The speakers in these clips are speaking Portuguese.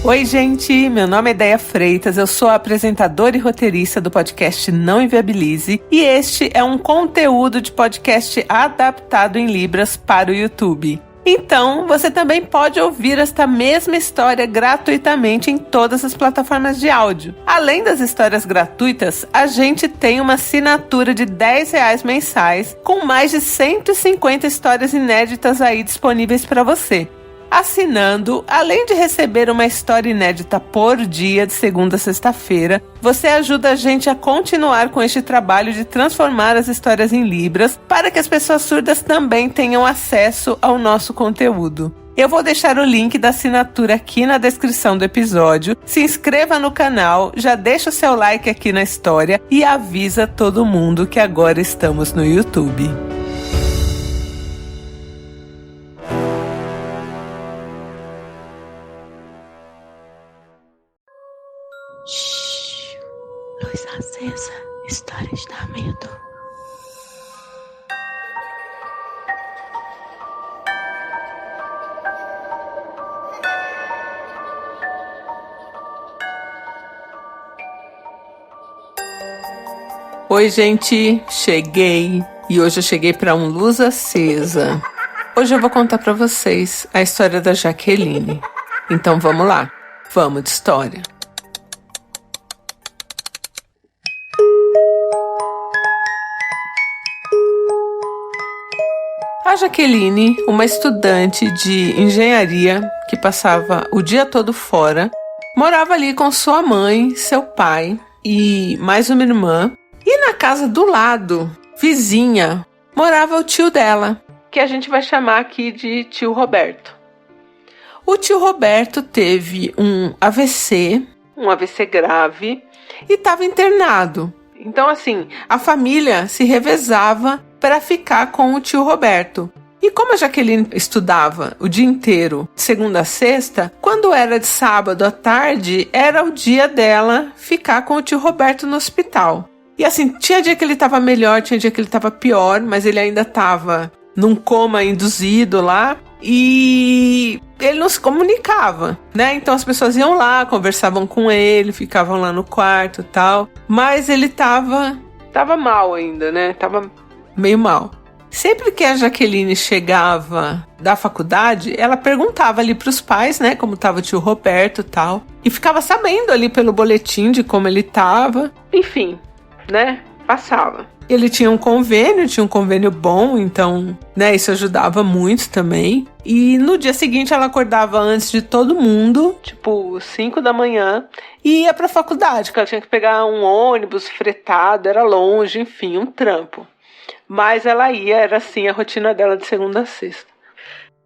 Oi, gente! Meu nome é Déia Freitas, eu sou a apresentadora e roteirista do podcast Não Inviabilize e este é um conteúdo de podcast adaptado em Libras para o YouTube. Então, você também pode ouvir esta mesma história gratuitamente em todas as plataformas de áudio. Além das histórias gratuitas, a gente tem uma assinatura de R$10 mensais com mais de 150 histórias inéditas aí disponíveis para você. Assinando, além de receber uma história inédita por dia de segunda a sexta-feira, você ajuda a gente a continuar com este trabalho de transformar as histórias em Libras para que as pessoas surdas também tenham acesso ao nosso conteúdo. Eu vou deixar o link da assinatura aqui na descrição do episódio. Se inscreva no canal, já deixa o seu like aqui na história e avisa todo mundo que agora estamos no YouTube. Luz acesa, histórias da medo. Oi, gente, cheguei e hoje eu cheguei para um Luz Acesa. Hoje eu vou contar para vocês a história da Jaqueline. Então vamos lá, vamos de história. A Jaqueline, uma estudante de engenharia que passava o dia todo fora, morava ali com sua mãe, seu pai e mais uma irmã. E na casa do lado, vizinha, morava o tio dela, que a gente vai chamar aqui de tio Roberto. O tio Roberto teve um AVC grave e estava internado. Então, assim, a família se revezava para ficar com o tio Roberto. E como a Jaqueline estudava o dia inteiro, de segunda a sexta, quando era de sábado à tarde, era o dia dela ficar com o tio Roberto no hospital. E assim, tinha dia que ele estava melhor, tinha dia que ele estava pior, mas ele ainda estava num coma induzido lá e ele não se comunicava, né? Então as pessoas iam lá, conversavam com ele, ficavam lá no quarto e tal, mas ele tava mal ainda, né? Tava meio mal. Sempre que a Jaqueline chegava da faculdade, ela perguntava ali pros pais, né, como tava o tio Roberto e tal, e ficava sabendo ali pelo boletim de como ele tava, enfim, né, passava. Ele tinha um convênio bom, então, né, isso ajudava muito também. E no dia seguinte ela acordava antes de todo mundo, tipo 5 da manhã, e ia pra faculdade, que ela tinha que pegar um ônibus fretado, era longe, enfim, um trampo. Mas ela ia, era assim a rotina dela de segunda a sexta.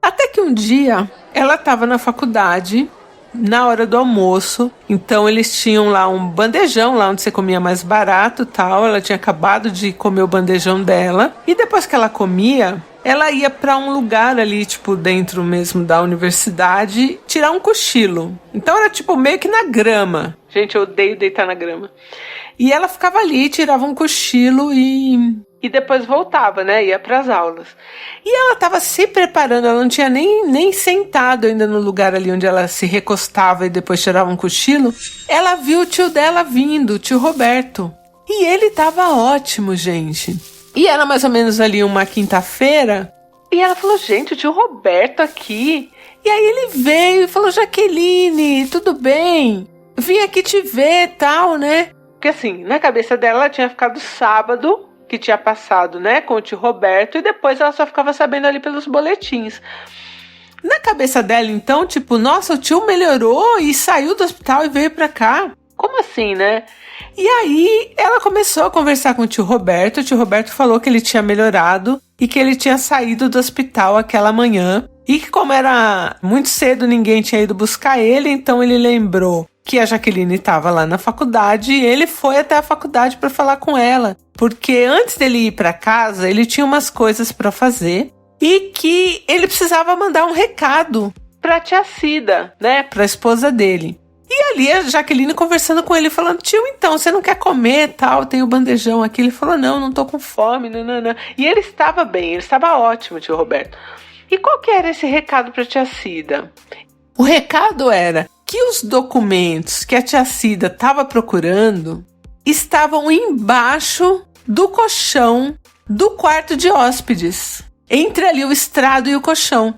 Até que um dia, ela estava na faculdade, na hora do almoço, então eles tinham lá um bandejão, lá onde você comia mais barato e tal, ela tinha acabado de comer o bandejão dela, e depois que ela comia, ela ia para um lugar ali, tipo, dentro mesmo da universidade, tirar um cochilo. Então era tipo meio que na grama. Gente, eu odeio deitar na grama. E ela ficava ali, tirava um cochilo e depois voltava, né? Ia para as aulas. E ela estava se preparando, ela não tinha nem sentado ainda no lugar ali onde ela se recostava e depois tirava um cochilo. Ela viu o tio dela vindo, o tio Roberto. E ele estava ótimo, gente. E era mais ou menos ali uma quinta-feira. E ela falou, gente, o tio Roberto aqui. E aí ele veio e falou, Jaqueline, tudo bem? Vim aqui te ver e tal, né? Porque assim, na cabeça dela, ela tinha ficado sábado, que tinha passado, né, com o tio Roberto, e depois ela só ficava sabendo ali pelos boletins. Na cabeça dela, então, tipo, nossa, o tio melhorou e saiu do hospital e veio pra cá. Como assim, né? E aí, ela começou a conversar com o tio Roberto falou que ele tinha melhorado e que ele tinha saído do hospital aquela manhã. E que como era muito cedo, ninguém tinha ido buscar ele, então ele lembrou que a Jaqueline estava lá na faculdade e ele foi até a faculdade para falar com ela. Porque antes dele ir para casa, ele tinha umas coisas para fazer e que ele precisava mandar um recado para a tia Cida, né, para a esposa dele. E ali a Jaqueline conversando com ele, falando, tio, então, você não quer comer, tal, tem o bandejão aqui. Ele falou, não tô com fome, não. E ele estava bem, ele estava ótimo, tio Roberto. E qual que era esse recado para a tia Cida? O recado era que os documentos que a tia Cida estava procurando estavam embaixo do colchão do quarto de hóspedes, entre ali o estrado e o colchão.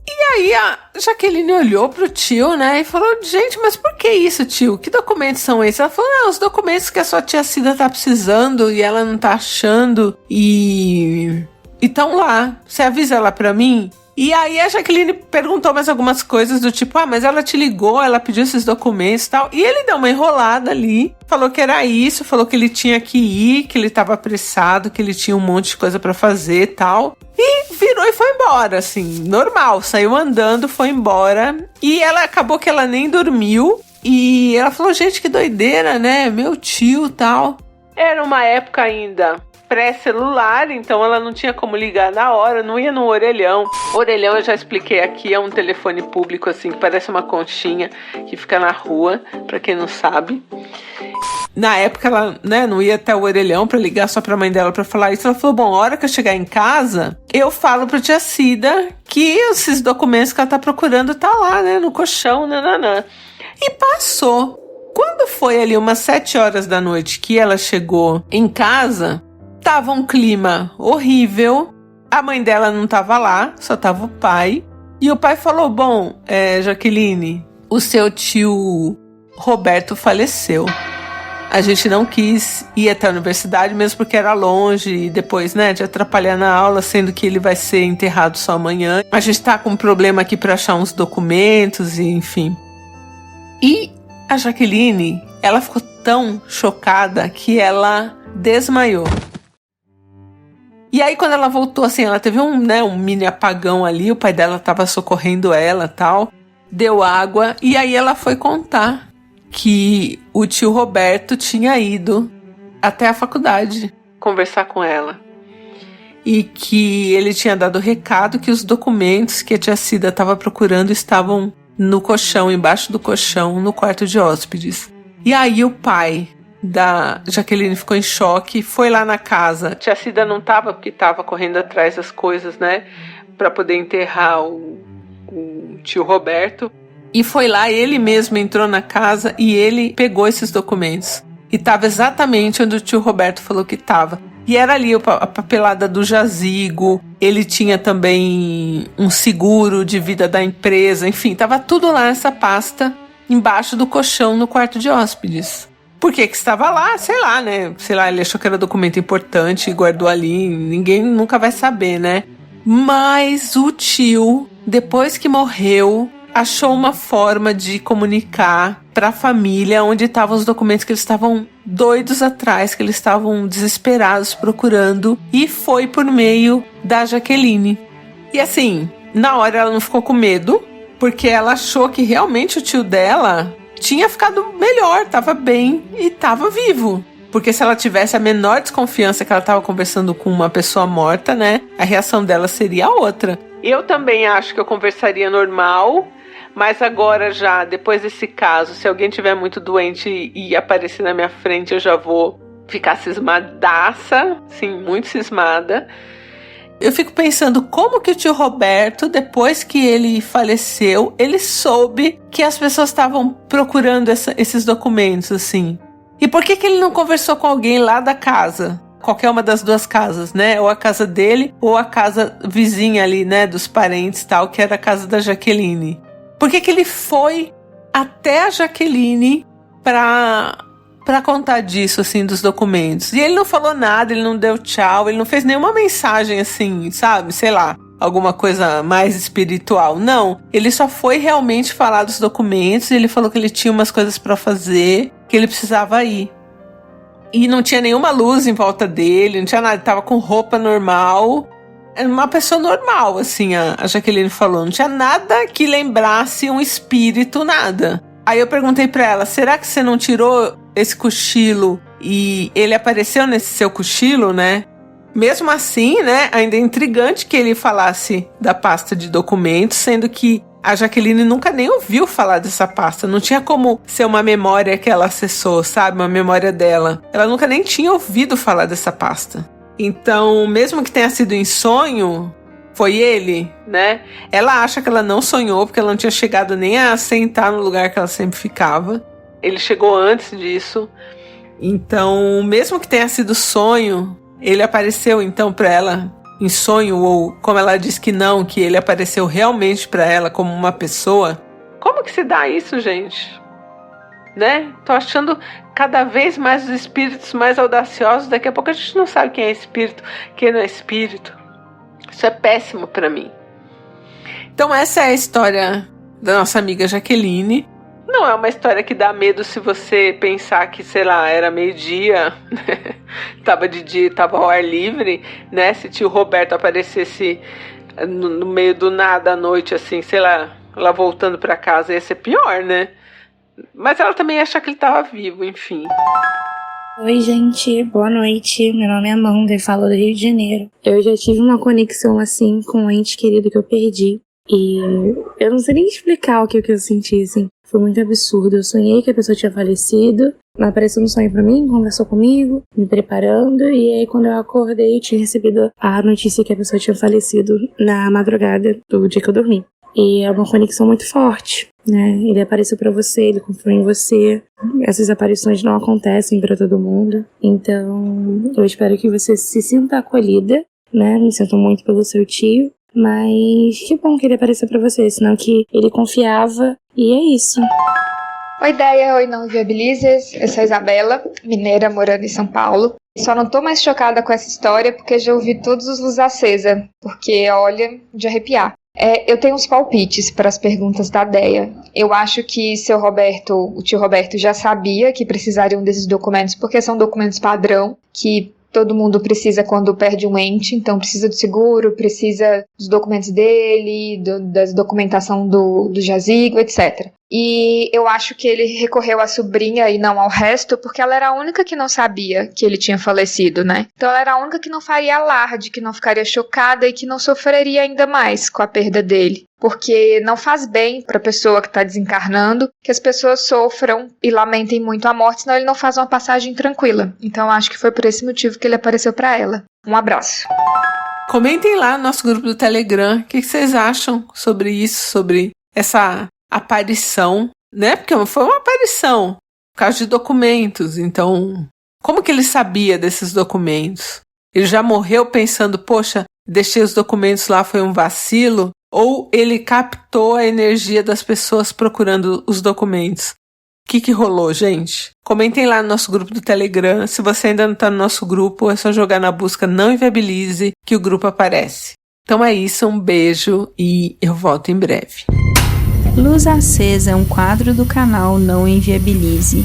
E aí a Jaqueline olhou pro tio, né, e falou: gente, mas por que isso, tio? Que documentos são esses? Ela falou: não, os documentos que a sua tia Cida tá precisando e ela não tá achando e tão lá. Você avisa ela pra mim? E aí a Jaqueline perguntou mais algumas coisas do tipo: mas ela te ligou, ela pediu esses documentos e tal. E ele deu uma enrolada ali, falou que era isso, falou que ele tinha que ir, que ele tava apressado, que ele tinha um monte de coisa pra fazer e tal. E virou e foi embora, assim, normal. Saiu andando, foi embora. E ela acabou que ela nem dormiu. E ela falou: gente, que doideira, né? Meu tio e tal. Era uma época ainda pré-celular, então ela não tinha como ligar na hora, não ia no orelhão. Orelhão, eu já expliquei aqui, é um telefone público assim, que parece uma conchinha, que fica na rua, pra quem não sabe. Na época ela, né, não ia até o orelhão pra ligar só pra mãe dela pra falar isso. Ela falou: bom, a hora que eu chegar em casa, eu falo pra tia Cida que esses documentos que ela tá procurando tá lá, né, no colchão, nananã. E passou. Quando foi ali umas 7 horas da noite que ela chegou em casa, tava um clima horrível, a mãe dela não tava lá, só tava o pai. E o pai falou: bom, Jaqueline, o seu tio Roberto faleceu. A gente não quis ir até a universidade, mesmo porque era longe, e depois, né, de atrapalhar na aula, sendo que ele vai ser enterrado só amanhã. A gente tá com um problema aqui pra achar uns documentos, e enfim. E a Jaqueline, ela ficou tão chocada que ela desmaiou. E aí quando ela voltou, assim, ela teve um mini apagão ali, o pai dela tava socorrendo ela e tal, deu água, e aí ela foi contar que o tio Roberto tinha ido até a faculdade conversar com ela. E que ele tinha dado recado que os documentos que a tia Cida estava procurando estavam no colchão, embaixo do colchão, no quarto de hóspedes. E aí o pai da Jaqueline ficou em choque, foi lá na casa. Tia Cida não tava, porque tava correndo atrás das coisas, né, para poder enterrar o tio Roberto. E foi lá, ele mesmo entrou na casa e ele pegou esses documentos. E tava exatamente onde o tio Roberto falou que tava. E era ali a papelada do jazigo, ele tinha também um seguro de vida da empresa, enfim, tava tudo lá nessa pasta, embaixo do colchão no quarto de hóspedes. Por que estava lá? Sei lá, né? Sei lá, ele achou que era documento importante e guardou ali, ninguém nunca vai saber, né? Mas o tio, depois que morreu, achou uma forma de comunicar para a família onde estavam os documentos que eles estavam doidos atrás, que eles estavam desesperados procurando, e foi por meio da Jaqueline. E assim, na hora ela não ficou com medo, porque ela achou que realmente o tio dela tinha ficado melhor, estava bem e estava vivo. Porque se ela tivesse a menor desconfiança que ela estava conversando com uma pessoa morta, né, a reação dela seria outra. Eu também acho que eu conversaria normal, mas agora já, depois desse caso, se alguém tiver muito doente e aparecer na minha frente, eu já vou ficar cismadaça, sim, muito cismada. Eu fico pensando como que o tio Roberto, depois que ele faleceu, ele soube que as pessoas estavam procurando esses documentos, assim. E por que ele não conversou com alguém lá da casa? Qualquer uma das duas casas, né? Ou a casa dele, ou a casa vizinha ali, né? Dos parentes e tal, que era a casa da Jaqueline. Por que ele foi até a Jaqueline pra contar disso, assim, dos documentos? E ele não falou nada, ele não deu tchau, ele não fez nenhuma mensagem, assim, sabe? Sei lá, alguma coisa mais espiritual. Não, ele só foi realmente falar dos documentos, ele falou que ele tinha umas coisas pra fazer, que ele precisava ir. E não tinha nenhuma luz em volta dele, não tinha nada, ele tava com roupa normal. Era uma pessoa normal, assim, a Jaqueline falou. Não tinha nada que lembrasse um espírito, nada. Aí eu perguntei pra ela: será que você não tirou esse cochilo e ele apareceu nesse seu cochilo, né? Mesmo assim, né, ainda é intrigante que ele falasse da pasta de documentos, sendo que a Jaqueline nunca nem ouviu falar dessa pasta. Não tinha como ser uma memória que ela acessou, sabe? Uma memória dela. Ela nunca nem tinha ouvido falar dessa pasta. Então, mesmo que tenha sido em sonho, foi ele, né? Ela acha que ela não sonhou, porque ela não tinha chegado nem a sentar no lugar que ela sempre ficava. Ele chegou antes disso. Então, mesmo que tenha sido sonho, ele apareceu então para ela em sonho, ou como ela diz que não, que ele apareceu realmente para ela como uma pessoa. Como que se dá isso, gente? Né? Tô achando cada vez mais os espíritos mais audaciosos. Daqui a pouco a gente não sabe quem é espírito, quem não é espírito. Isso é péssimo para mim. Então essa é a história da nossa amiga Jaqueline. Não é uma história que dá medo se você pensar que, sei lá, era meio-dia, tava de dia, tava ao ar livre, né? Se tio Roberto aparecesse no meio do nada à noite, assim, sei lá, ela voltando para casa, ia ser pior, né? Mas ela também acha que ele tava vivo, enfim. Oi, gente, boa noite. Meu nome é Amanda e falo do Rio de Janeiro. Eu já tive uma conexão assim com um ente querido que eu perdi. E eu não sei nem explicar o que eu senti, assim. Foi muito absurdo. Eu sonhei que a pessoa tinha falecido. Ela apareceu no sonho pra mim, conversou comigo, me preparando. E aí, quando eu acordei, eu tinha recebido a notícia que a pessoa tinha falecido na madrugada do dia que eu dormi. E é uma conexão muito forte, né? Ele apareceu pra você, ele confiou em você. Essas aparições não acontecem pra todo mundo. Então, eu espero que você se sinta acolhida, né? Me sinto muito pelo seu tio. Mas que bom que ele apareceu pra você, senão que ele confiava. E é isso. Oi, Deia. Oi, Não Inviabilizes. Eu sou a Isabela, mineira, morando em São Paulo. Só não tô mais chocada com essa história porque já ouvi todos os luz acesa. Porque, olha, de arrepiar. Eu tenho uns palpites para as perguntas da Deia. Eu acho que o tio Roberto já sabia que precisariam desses documentos, porque são documentos padrão, que todo mundo precisa quando perde um ente, então precisa do seguro, precisa dos documentos dele, da documentação do jazigo, etc. E eu acho que ele recorreu à sobrinha e não ao resto, porque ela era a única que não sabia que ele tinha falecido, né? Então ela era a única que não faria alarde, que não ficaria chocada e que não sofreria ainda mais com a perda dele. Porque não faz bem para a pessoa que está desencarnando que as pessoas sofram e lamentem muito a morte, senão ele não faz uma passagem tranquila. Então eu acho que foi por esse motivo que ele apareceu para ela. Um abraço. Comentem lá no nosso grupo do Telegram o que vocês acham sobre isso, sobre essa aparição, né? Porque foi uma aparição por causa de documentos. Então, como que ele sabia desses documentos? Ele já morreu pensando, poxa, deixei os documentos lá, foi um vacilo? Ou ele captou a energia das pessoas procurando os documentos? O que rolou, gente? Comentem lá no nosso grupo do Telegram. Se você ainda não está no nosso grupo, é só jogar na busca Não Inviabilize que o grupo aparece. Então é isso, um beijo e eu volto em breve. Luz Acesa é um quadro do canal Não Inviabilize.